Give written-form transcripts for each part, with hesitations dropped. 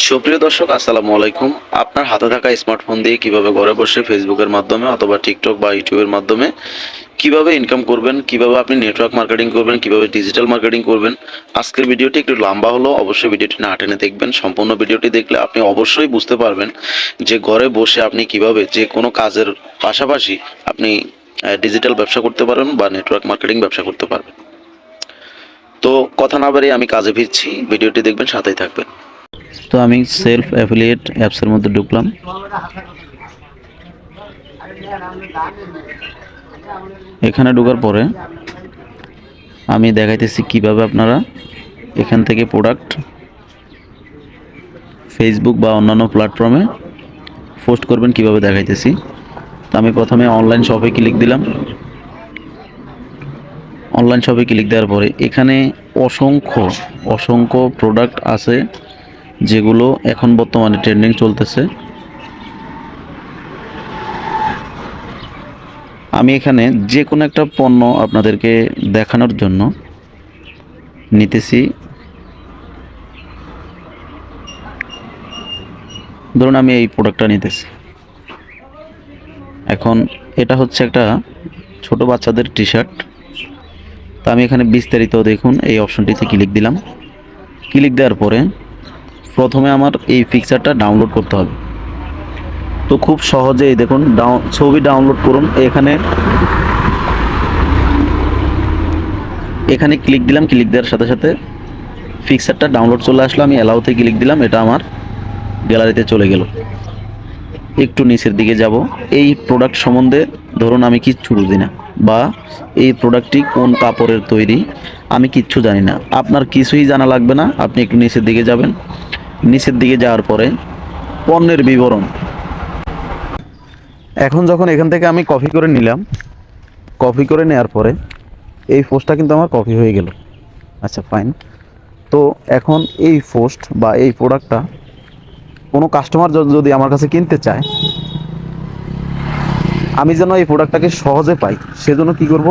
সুপ্রিয় দর্শক, আসসালামু আলাইকুম। আপনার হাতে থাকা স্মার্টফোন দিয়ে কিভাবে ঘরে বসে ফেসবুকের মাধ্যমে অথবা টিকটক বা ইউটিউবের মাধ্যমে কিভাবে ইনকাম করবেন, কিভাবে আপনি নেটওয়ার্ক মার্কেটিং করবেন, কিভাবে ডিজিটাল মার্কেটিং করবেন। আজকের ভিডিওটি একটু লম্বা হলো, অবশ্যই ভিডিওটি না টেনে দেখবেন। সম্পূর্ণ ভিডিওটি দেখলে আপনি অবশ্যই বুঝতে পারবেন যে ঘরে বসে আপনি কিভাবে যে কোনো কাজের পাশাপাশি আপনি ডিজিটাল ব্যবসা করতে পারবেন বা নেটওয়ার্ক মার্কেটিং ব্যবসা করতে পারবেন। তো কথা না বাড়িয়ে আমি কাজে ফিরছি, ভিডিওটি দেখবেন, সাথেই থাকবেন। তো আমি সেলফ অ্যাফিলিয়েট অ্যাপসের মধ্যে ঢুকলাম। এখানে ঢোকার পরে আমি দেখাইতেছি কিভাবে আপনারা এখান থেকে প্রোডাক্ট ফেসবুক বা অন্যান্য প্ল্যাটফর্মে পোস্ট করবেন, কিভাবে দেখাইতেছি। তো আমি প্রথমে অনলাইন শপে ক্লিক দিলাম। অনলাইন শপে ক্লিক দেওয়ার পরে এখানে অসংখ্য প্রোডাক্ট আছে যেগুলো এখন বর্তমানে ট্রেন্ডিং চলতেছে। আমি এখানে যে কোনো একটা পণ্য আপনাদেরকে দেখানোর জন্য নিতেছি। ধরুন আমি এই প্রোডাক্টটা নিতেছি। এখন এটা হচ্ছে একটা ছোট বাচ্চাদের টি শার্ট। তো আমি এখানে বিস্তারিত দেখুন এই অপশনটিতে ক্লিক দিলাম। ক্লিক দেওয়ার পরে প্রথমে আমার এই পিকচারটা ডাউনলোড করতে হবে। তো খুব সহজেই দেখুন ছবি ডাউনলোড করুন। এখানে ক্লিক দিলাম। ক্লিক দেওয়ার সাথে সাথে পিকচারটা ডাউনলোড চলে আসলো। আমি অ্যালাউতে ক্লিক দিলাম, এটা আমার গ্যালারিতে চলে গেল। একটু নিচের দিকে যাব। এই প্রোডাক্ট সম্বন্ধে ধরুন আমি কিচ্ছু বুঝি না, বা এই প্রোডাক্টটি কোন কাপড়ের তৈরি আমি কিচ্ছু জানি না। আপনার কিছুই জানা লাগবে না, আপনি একটু নিচের দিকে যাবেন। নিচের দিকে যাওয়ার পরে পণ্যের বিবরণ। এখন যখন এখান থেকে আমি কপি করে নিলাম, কপি করে নেওয়ার পরে এই পোস্টটা কিন্তু আমার কপি হয়ে গেল। আচ্ছা, ফাইন। তো এখন এই পোস্ট বা এই প্রোডাক্টটা কোনো কাস্টমার যদি আমার কাছে কিনতে চায়, আমি যেন এই প্রোডাক্টটাকে সহজে পাই, সেজন্য কি করব,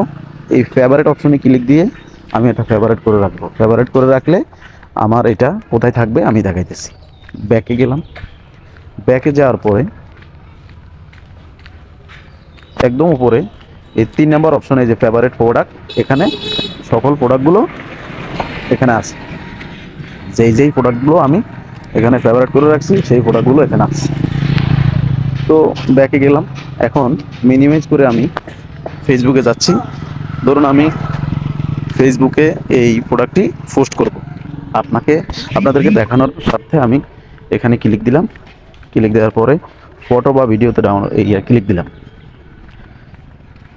এই ফেভারিট অপশনে ক্লিক দিয়ে আমি এটা ফেভারিট করে রাখবো। ফেভারিট করে রাখলে আমার এটা কোথায় থাকবে আমি দেখাইতেছি। ব্যাকে গেলাম। ব্যাকে যাওয়ার পরে একদম উপরে এই 3 নম্বর অপশনে যে ফেভারিট প্রোডাক্ট, এখানে সকল প্রোডাক্টগুলো এখানে আছে। যেই প্রোডাক্টগুলো আমি এখানে ফেভারিট করে রাখছি সেই প্রোডাক্টগুলো এখানে আছে। তো ব্যাকে গেলাম। এখন মিনিমাইজ করে আমি ফেসবুকে যাচ্ছি। ধরুন আমি ফেসবুকে এই প্রোডাক্টটি পোস্ট করব, আপনাদেরকে দেখানোর স্বার্থে আমি এখানে ক্লিক দিলাম। ক্লিক দেওয়ার পরে ফটো বা ভিডিওতে ক্লিক দিলাম।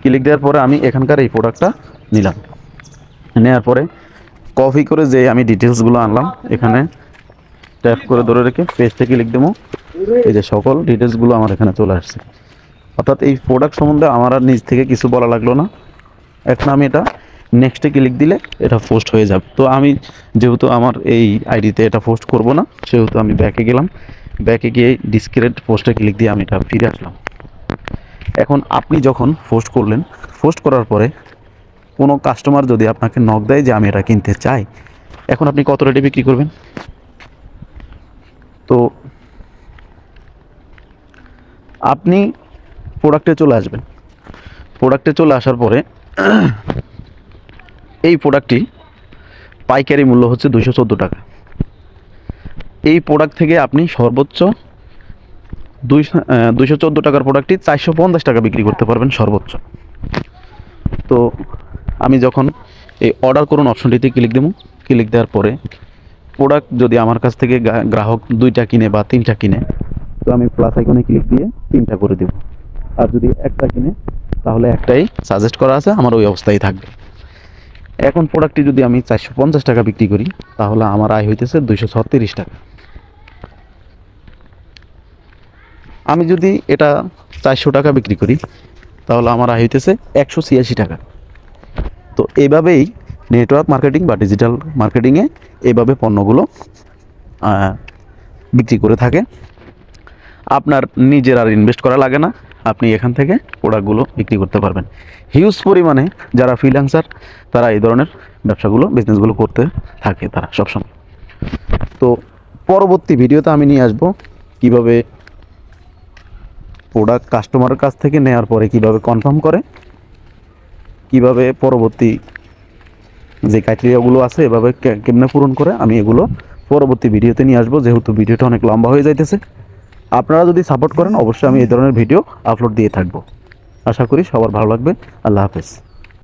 ক্লিক দেওয়ার পরে আমি এখানকার এই প্রোডাক্টটা নিলাম। নেওয়ার পরে কপি করে যে আমি ডিটেলসগুলো আনলাম, এখানে ট্যাপ করে ধরে রেখে পেজটা ক্লিক দেবো। এই যে সকল ডিটেলসগুলো আমার এখানে চলে আসছে। অর্থাৎ এই প্রোডাক্ট সম্বন্ধে আমার আর নিজ থেকে কিছু বলা লাগলো না। এখন আমি এটা নেক্সটে ক্লিক দিলে এটা পোস্ট হয়ে যাবে। তো আমি যেহেতু আমার এই আইডিতে এটা পোস্ট করব না, সেহেতু আমি ব্যাকে গেলাম। ব্যাকে গিয়ে ডিসক্রিট পোস্টে ক্লিক দিয়ে আমি এটা ফিরে আসলাম। এখন আপনি যখন পোস্ট করলেন, পোস্ট করার পরে কোনো কাস্টমার যদি আপনাকে নক দেয় যে আমি এটা কিনতে চাই, এখন আপনি কত রেটে বিক্রি করবেন? তো আপনি প্রোডাক্টে চলে আসবেন। প্রোডাক্টে চলে আসার পরে এই প্রোডাক্টটি পাইকারি মূল্য হচ্ছে 214 টাকা। এই প্রোডাক্ট থেকে আপনি সর্বোচ্চ 214 টাকার প্রোডাক্টটি 450 টাকা বিক্রি করতে পারবেন সর্বোচ্চ। তো আমি যখন এই অর্ডার করুন অপশনটিতে ক্লিক দেবো। ক্লিক দেওয়ার পরে প্রোডাক্ট যদি আমার কাছ থেকে গ্রাহক 2টা কিনে বা 3টা কিনে, তো আমি প্লাস আইকনে ক্লিক দিয়ে 3টা করে দেব। আর যদি একটা কিনে তাহলে একটাই সাজেস্ট করা আছে, আমার ওই অবস্থায় থাকবে। এখন প্রোডাক্টটি যদি আমি 450 টাকা বিক্রি করি, তাহলে আমার আয় হইতেছে 236 টাকা। আমি যদি এটা 400 টাকা বিক্রি করি, তাহলে আমার আয় হইতেছে 186 টাকা। তো এইভাবেই নেটওয়ার্ক মার্কেটিং বা ডিজিটাল মার্কেটিংয়ে এইভাবে পণ্যগুলো বিক্রি করে থাকে। আপনার নিজের আর ইনভেস্ট করা লাগে না, আপনি এখান থেকে প্রোডাক্টগুলো বিক্রি করতে পারবেন। হিউজ পরিমাণে যারা ফ্রিল্যান্সার তারা এই ধরনের ব্যবসাগুলো বিজনেসগুলো করতে থাকে তারা সবসময়। তো পরবর্তী ভিডিওতে আমি নিয়ে আসব কিভাবে প্রোডাক্ট কাস্টমারের কাছ থেকে নেওয়ার পরে কিভাবে কনফার্ম করে, কিভাবে পরবর্তী যে ক্রাইটেরিয়াগুলো আছে এভাবে কেমনে পূরণ করে, আমি এগুলো পরবর্তী ভিডিওতে নিয়ে আসবো, যেহেতু ভিডিওটা অনেক লম্বা হয়ে যাইতেছে। আপনারা যদি সাপোর্ট করেন অবশ্যই আমি এই ধরনের ভিডিও আপলোড দিয়ে থাকবো। আশা করি সবার ভালো লাগবে। আল্লাহ হাফেজ।